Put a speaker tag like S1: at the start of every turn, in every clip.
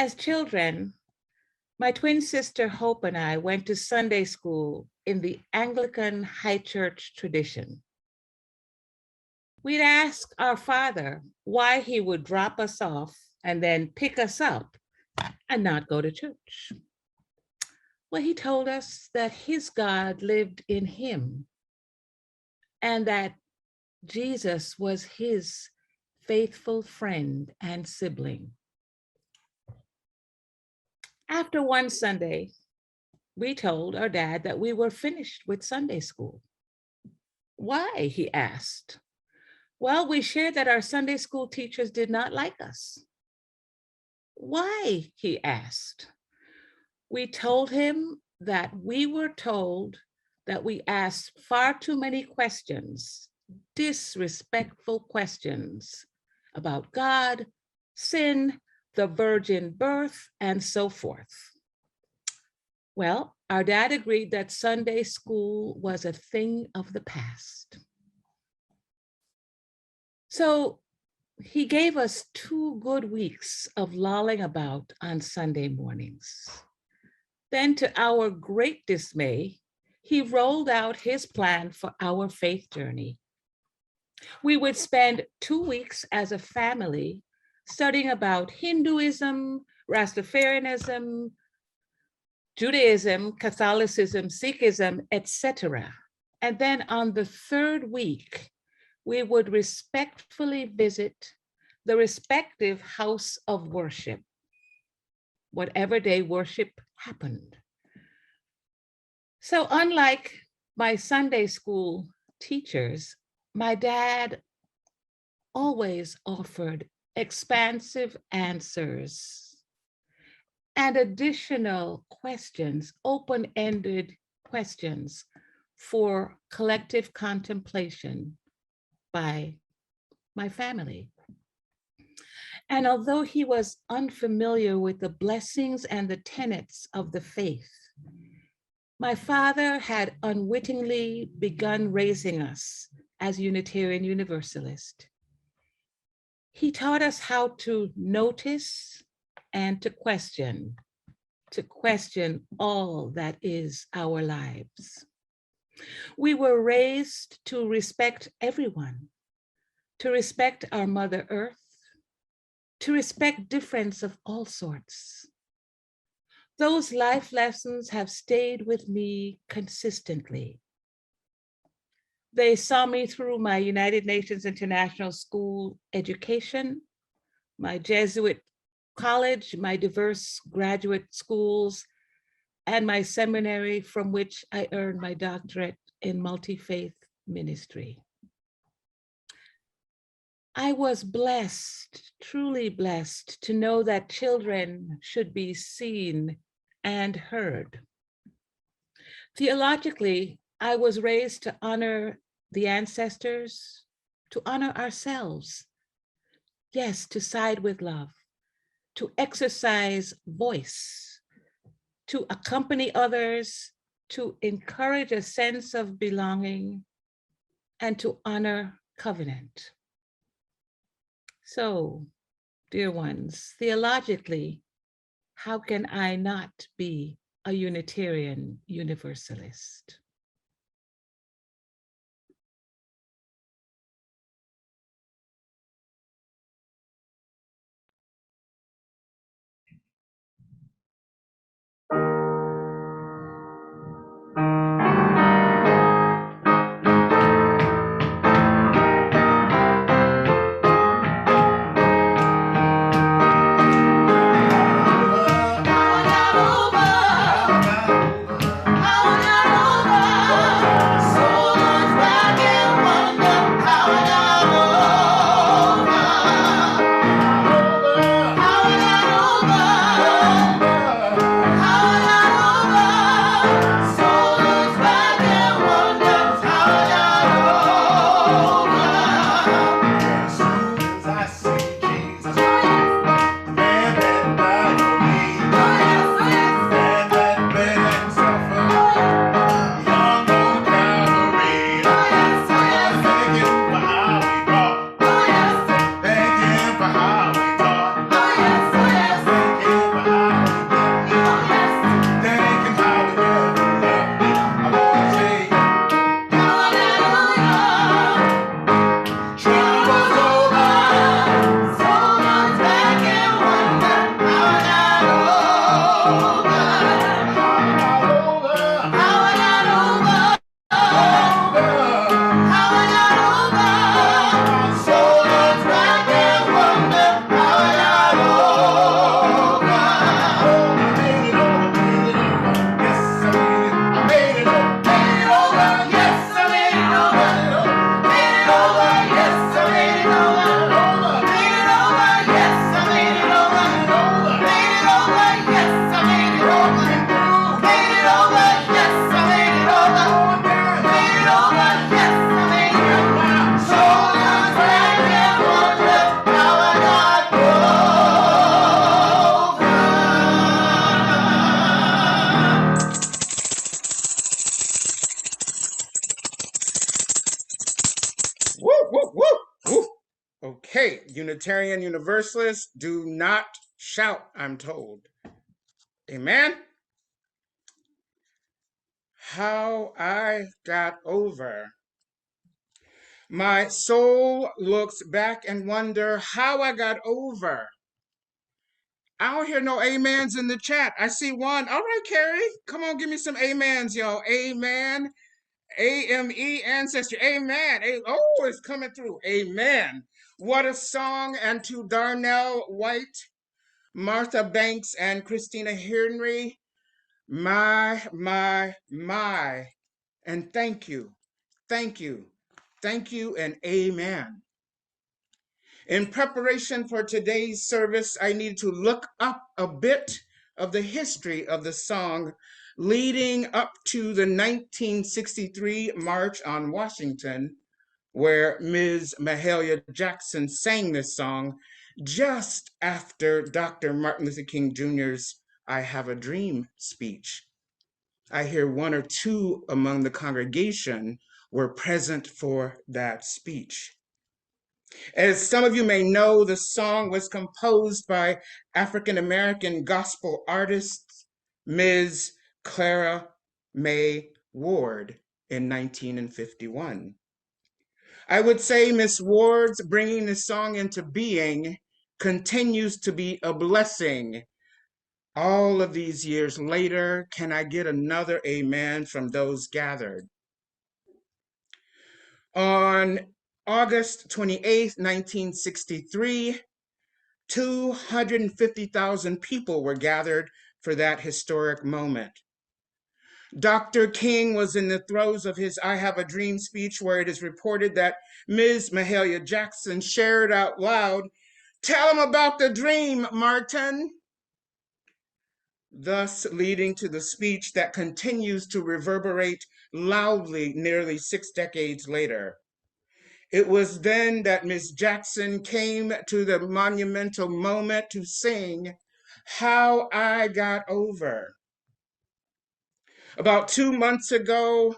S1: As children, my twin sister Hope and I went to Sunday school in the Anglican high church tradition. We'd ask our father why he would drop us off and then pick us up and not go to church. Well, he told us that his God lived in him and that Jesus was his faithful friend and sibling. After one Sunday, we told our dad that we were finished with Sunday school. Why, he asked. Well, we shared that our Sunday school teachers did not like us. Why, he asked. We told him that we were told that we asked far too many questions, disrespectful questions about God, sin, the virgin birth, and so forth. Well, our dad agreed that Sunday school was a thing of the past. So he gave us 2 good weeks of lolling about on Sunday mornings. Then, to our great dismay, he rolled out his plan for our faith journey. We would spend 2 weeks as a family studying about Hinduism, Rastafarianism, Judaism, Catholicism, Sikhism, etc. And then on the 3rd week, we would respectfully visit the respective house of worship, whatever day worship happened. So unlike my Sunday school teachers, my dad always offered expansive answers and additional questions, open-ended questions for collective contemplation by my family. And although he was unfamiliar with the blessings and the tenets of the faith, my father had unwittingly begun raising us as Unitarian Universalist. He taught us how to notice and to question all that is our lives. We were raised to respect everyone, to respect our Mother Earth, to respect difference of all sorts. Those life lessons have stayed with me consistently. They saw me through my United Nations International School education, my Jesuit college, my diverse graduate schools, and my seminary from which I earned my doctorate in multi-faith ministry. I was blessed, truly blessed, to know that children should be seen and heard. Theologically, I was raised to honor the ancestors, to honor ourselves. Yes, to side with love, to exercise voice, to accompany others, to encourage a sense of belonging, and to honor covenant. So, dear ones, theologically, how can I not be a Unitarian Universalist?
S2: Okay, Unitarian Universalists, do not shout, I'm told. Amen? How I got over. My soul looks back and wonder how I got over. I don't hear no amens in the chat. I see one. All right, Carrie, come on, give me some amens, yo. Amen. AME ancestry. Amen. Oh, it's coming through. Amen. What a song. And to Darnell White, Martha Banks, and Christina Henry, my. And thank you, thank you, thank you, and amen. In preparation for today's service, I need to look up a bit of the history of the song leading up to the 1963 March on Washington, where Ms. Mahalia Jackson sang this song just after Dr. Martin Luther King Jr.'s I Have a Dream speech. I hear one or two among the congregation were present for that speech. As some of you may know, the song was composed by African-American gospel artist Ms. Clara May Ward in 1951. I would say Miss Ward's bringing this song into being continues to be a blessing. All of these years later, can I get another amen from those gathered? On August 28th, 1963, 250,000 people were gathered for that historic moment. Dr. King was in the throes of his I Have a Dream speech, where it is reported that Ms. Mahalia Jackson shared out loud, "Tell him about the dream, Martin," thus leading to the speech that continues to reverberate loudly nearly 6 decades later. It was then that Ms. Jackson came to the monumental moment to sing How I Got Over. About 2 months ago,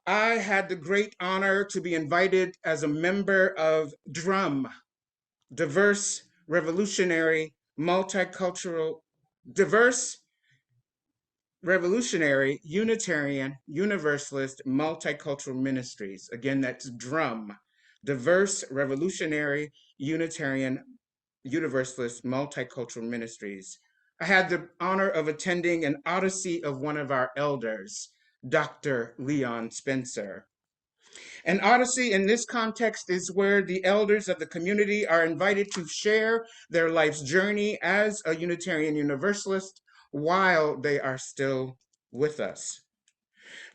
S2: I had the great honor to be invited as a member of DRUM, Diverse, Revolutionary, Multicultural, Diverse, Revolutionary, Unitarian, Universalist, Multicultural Ministries. Again, that's DRUM, Diverse, Revolutionary, Unitarian, Universalist, Multicultural Ministries. I had the honor of attending an odyssey of one of our elders, Dr. Leon Spencer. An odyssey in this context is where the elders of the community are invited to share their life's journey as a Unitarian Universalist while they are still with us.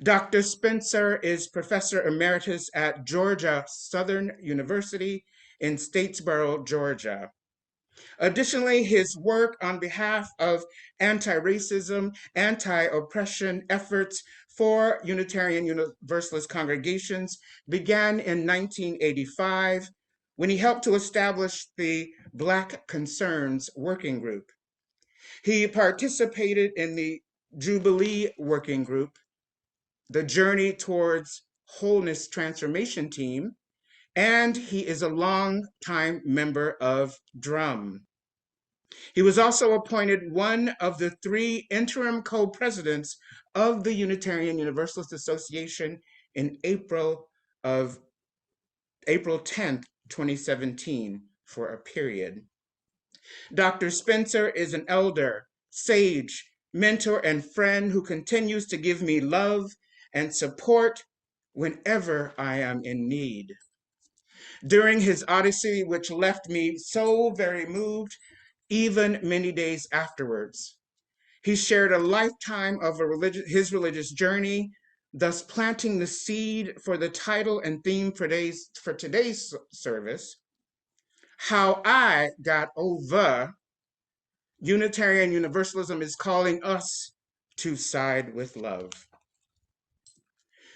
S2: Dr. Spencer is Professor Emeritus at Georgia Southern University in Statesboro, Georgia. Additionally, his work on behalf of anti-racism, anti-oppression efforts for Unitarian Universalist congregations began in 1985 when he helped to establish the Black Concerns Working Group. He participated in the Jubilee Working Group, the Journey Towards Wholeness Transformation Team, and he is a longtime member of DRUM. He was also appointed one of the 3 interim co-presidents of the Unitarian Universalist Association in April 10th, 2017, for a period. Dr. Spencer is an elder, sage, mentor, and friend who continues to give me love and support whenever I am in need. During his odyssey, which left me so very moved, even many days afterwards, he shared a lifetime of his religious journey, thus planting the seed for the title and theme for today's service, How I Got Over. Unitarian Universalism is calling us to side with love.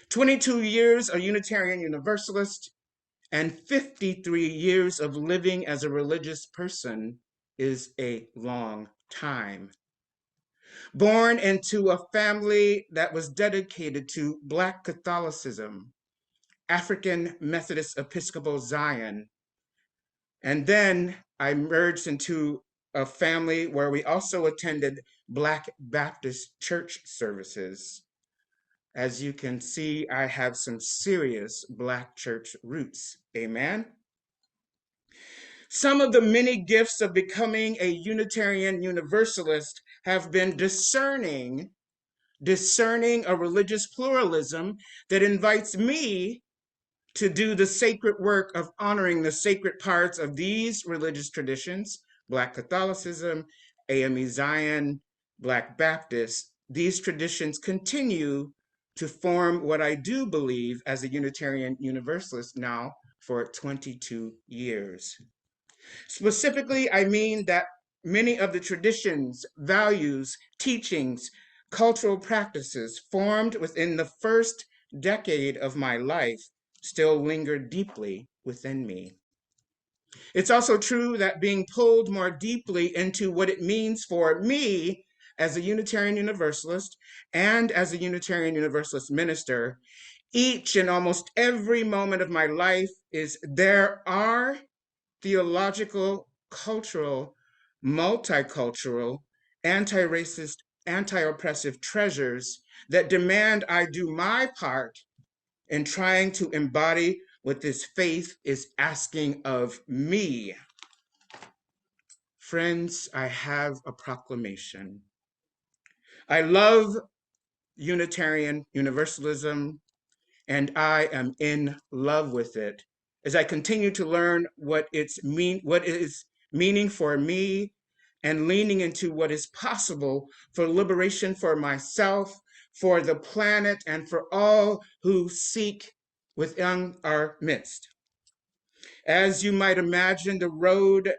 S2: 22 years a Unitarian Universalist and 53 years of living as a religious person is a long time. Born into a family that was dedicated to Black Catholicism, African Methodist Episcopal Zion. And then I merged into a family where we also attended Black Baptist church services. As you can see, I have some serious Black church roots. Amen. Some of the many gifts of becoming a Unitarian Universalist have been discerning a religious pluralism that invites me to do the sacred work of honoring the sacred parts of these religious traditions, Black Catholicism, AME Zion, Black Baptist. These traditions continue to form what I do believe as a Unitarian Universalist now for 22 years. Specifically, I mean that many of the traditions, values, teachings, cultural practices formed within the first decade of my life still linger deeply within me. It's also true that being pulled more deeply into what it means for me as a Unitarian Universalist and as a Unitarian Universalist minister, each and almost every moment of my life there are theological, cultural, multicultural, anti-racist, anti-oppressive treasures that demand I do my part in trying to embody what this faith is asking of me. Friends, I have a proclamation. I love Unitarian Universalism, and I am in love with it as I continue to learn what it is meaning for me and leaning into what is possible for liberation for myself, for the planet, and for all who seek within our midst. As you might imagine, the road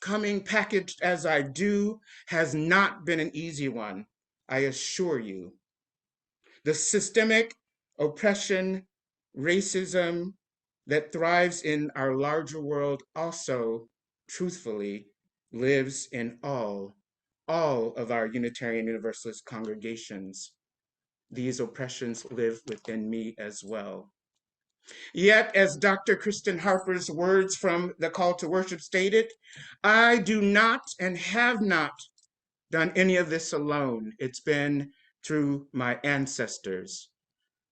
S2: coming packaged as I do has not been an easy one, I assure you. The systemic oppression, racism that thrives in our larger world also, truthfully, lives in all of our Unitarian Universalist congregations. These oppressions live within me as well. Yet, as Dr. Kristen Harper's words from the call to worship stated, I do not and have not done any of this alone. It's been through my ancestors,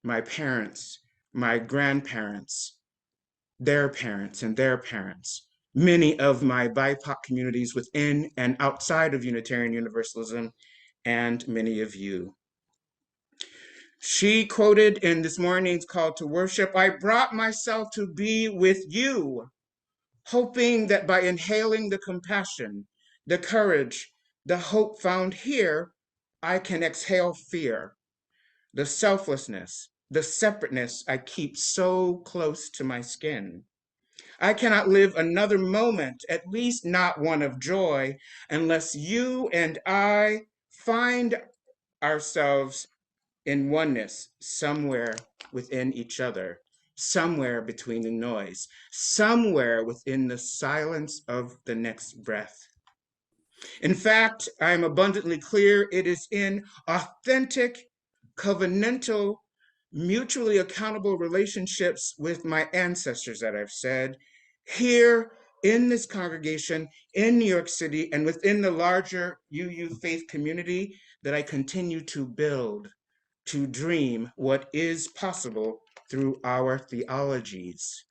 S2: my parents, my grandparents, their parents, and their parents, many of my BIPOC communities within and outside of Unitarian Universalism, and many of you. She quoted in this morning's call to worship, I brought myself to be with you, hoping that by inhaling the compassion, the courage, the hope found here, I can exhale fear, the selflessness, the separateness I keep so close to my skin. I cannot live another moment, at least not one of joy, unless you and I find ourselves in oneness somewhere within each other, somewhere between the noise, somewhere within the silence of the next breath. In fact, I am abundantly clear it is in authentic, covenantal, mutually accountable relationships with my ancestors that I've said, here in this congregation in New York City and within the larger UU faith community that I continue to build, to dream what is possible through our theologies.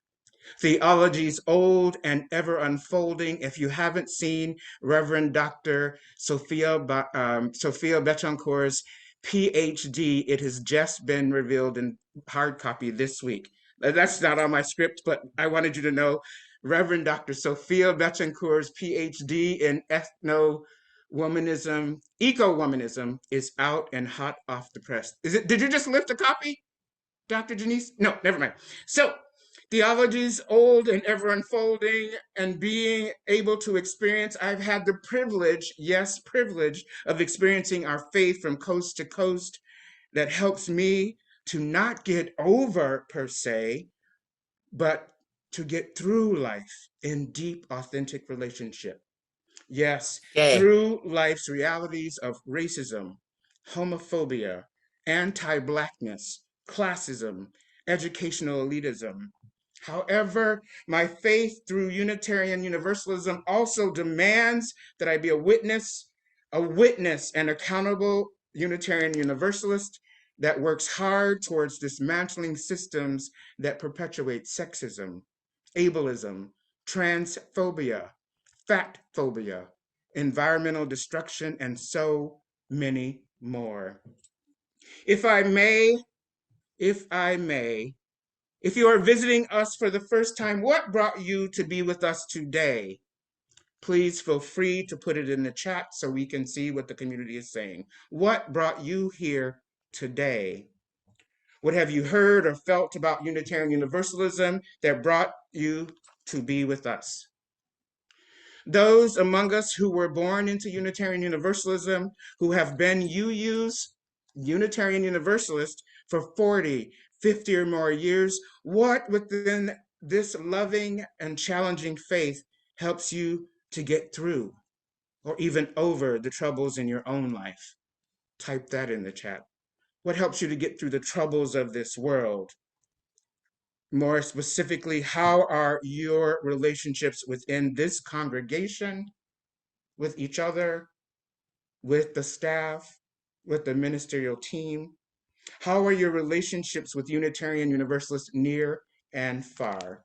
S2: Theologies old and ever unfolding. If you haven't seen Reverend Dr. Sophia Betancourt's PhD, it has just been revealed in hard copy this week. That's not on my script, but I wanted you to know Reverend Dr. Sophia Betancourt's PhD in ethno-womanism, eco-womanism is out and hot off the press. Did you just lift a copy, Dr. Janice? No, never mind. So, theologies old and ever unfolding and being able to experience, I've had the privilege, yes, privilege of experiencing our faith from coast to coast that helps me to not get over per se, but to get through life in deep, authentic relationship. Yes, through life's realities of racism, homophobia, anti-Blackness, classism, educational elitism. However, my faith through Unitarian Universalism also demands that I be a witness and accountable Unitarian Universalist that works hard towards dismantling systems that perpetuate sexism, ableism, transphobia, fat phobia, environmental destruction, and so many more. If I may, if I may, if you are visiting us for the first time, what brought you to be with us today? Please feel free to put it in the chat so we can see what the community is saying. What brought you here today? What have you heard or felt about Unitarian Universalism that brought you to be with us? Those among us who were born into Unitarian Universalism, who have been UU's Unitarian Universalist for 40, 50 or more years, what within this loving and challenging faith helps you to get through or even over the troubles in your own life? Type that in the chat. What helps you to get through the troubles of this world? More specifically, how are your relationships within this congregation, with each other, with the staff, with the ministerial team? How are your relationships with Unitarian Universalists near and far?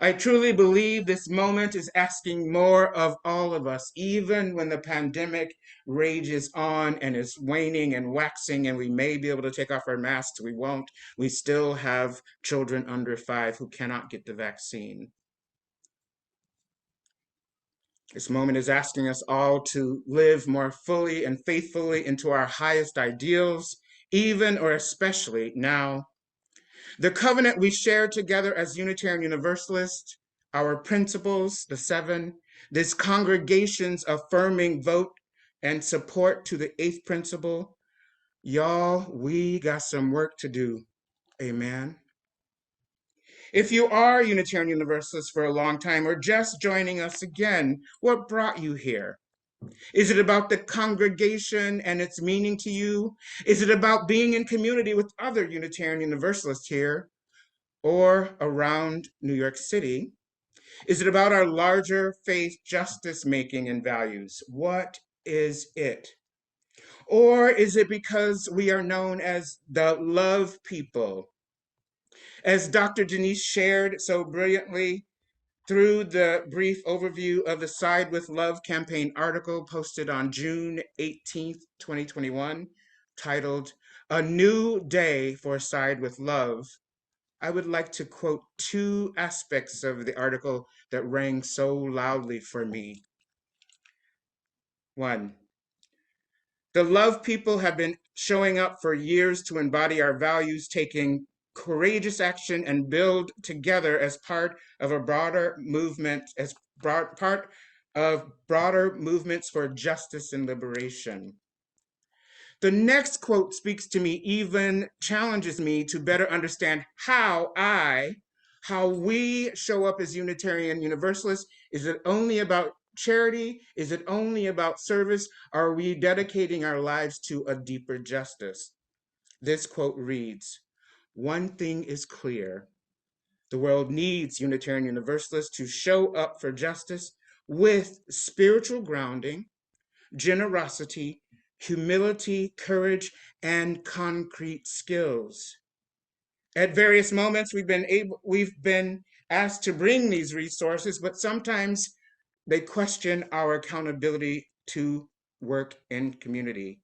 S2: I truly believe this moment is asking more of all of us, even when the pandemic rages on and is waning and waxing, and we may be able to take off our masks, we won't. We still have children under 5 who cannot get the vaccine. This moment is asking us all to live more fully and faithfully into our highest ideals, even or especially now. The covenant we share together as Unitarian Universalists, our principles, the 7, this congregation's affirming vote and support to the 8th principle, y'all, we got some work to do. Amen. If you are Unitarian Universalists for a long time or just joining us again, what brought you here? Is it about the congregation and its meaning to you? Is it about being in community with other Unitarian Universalists here or around New York City? Is it about our larger faith justice making and values? What is it? Or is it because we are known as the love people? As Dr. Janice shared so brilliantly through the brief overview of the Side with Love campaign article posted on June 18th, 2021, titled A New Day for Side with Love, I would like to quote 2 aspects of the article that rang so loudly for me. 1, the love people have been showing up for years to embody our values, taking courageous action and build together as part of a broader movement, part of broader movements for justice and liberation. The next quote speaks to me, even challenges me to better understand how we show up as Unitarian Universalists. Is it only about charity? Is it only about service? Are we dedicating our lives to a deeper justice? This quote reads, "One thing is clear. The world needs Unitarian Universalists to show up for justice with spiritual grounding, generosity, humility, courage, and concrete skills." At various moments, we've been asked to bring these resources, but sometimes they question our accountability to work in community.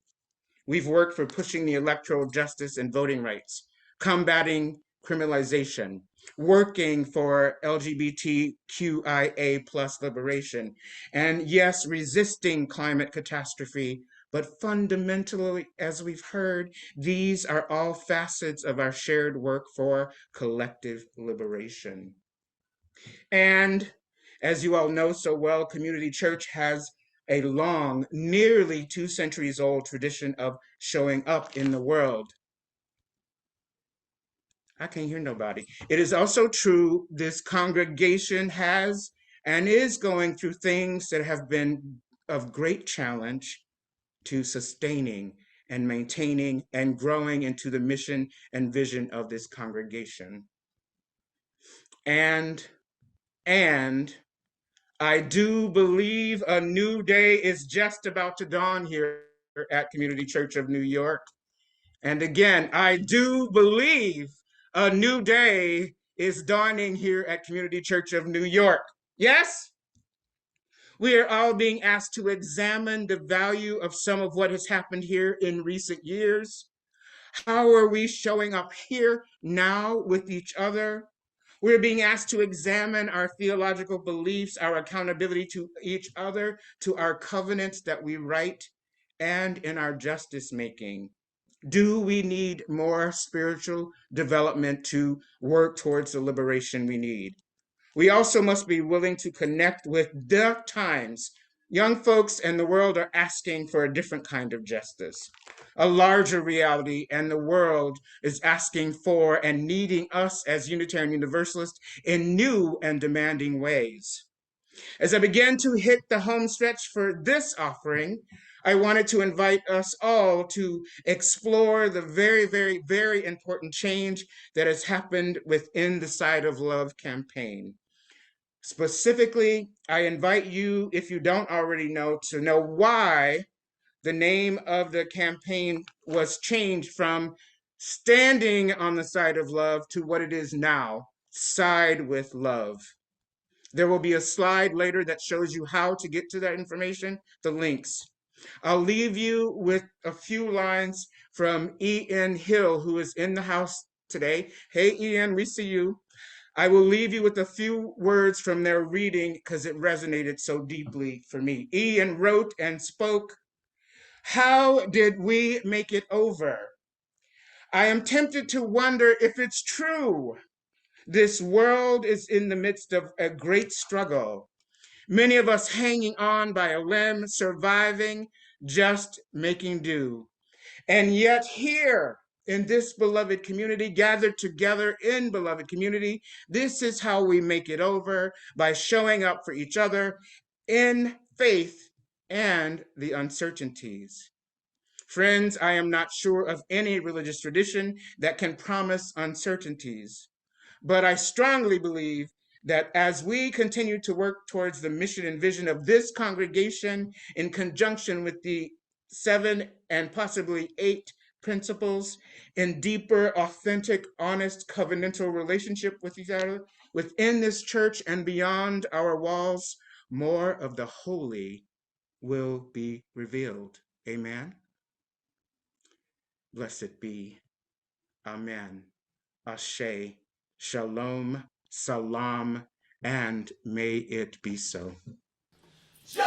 S2: We've worked for pushing the electoral justice and voting rights, combating criminalization, working for LGBTQIA plus liberation, and yes, resisting climate catastrophe. But fundamentally, as we've heard, these are all facets of our shared work for collective liberation. And as you all know so well, Community Church has a long, nearly 2 centuries old tradition of showing up in the world. I can't hear nobody. It is also true this congregation has and is going through things that have been of great challenge to sustaining and maintaining and growing into the mission and vision of this congregation. And I do believe a new day is just about to dawn here at Community Church of New York. And again, I do believe a new day is dawning here at Community Church of New York. Yes? We are all being asked to examine the value of some of what has happened here in recent years. How are we showing up here now with each other? We're being asked to examine our theological beliefs, our accountability to each other, to our covenants that we write, and in our justice making. Do we need more spiritual development to work towards the liberation we need? We also must be willing to connect with the times. Young folks and the world are asking for a different kind of justice, a larger reality, and the world is asking for and needing us as Unitarian Universalists in new and demanding ways. As I begin to hit the home stretch for this offering, I wanted to invite us all to explore the very, very, very important change that has happened within the Side of Love campaign. Specifically, I invite you, if you don't already know, to know why the name of the campaign was changed from Standing on the Side of Love to what it is now, Side with Love. There will be a slide later that shows you how to get to that information, the links. I'll leave you with a few lines from Ian Hill, who is in the house today. Hey, Ian, we see you. I will leave you with a few words from their reading because it resonated so deeply for me. Ian wrote and spoke, "How did we make it over? I am tempted to wonder if it's true. This world is in the midst of a great struggle. Many of us hanging on by a limb, surviving, just making do. And yet here in this beloved community, gathered together in beloved community, this is how we make it over, by showing up for each other in faith and the uncertainties. Friends, I am not sure of any religious tradition that can promise uncertainties, but I strongly believe that as we continue to work towards the mission and vision of this congregation in conjunction with the 7 and possibly 8 principles in deeper, authentic, honest, covenantal relationship with each other within this church and beyond our walls, more of the holy will be revealed. Amen. Blessed be. Amen. Ashe. Shalom. Salam. And may it be so.
S3: Joy!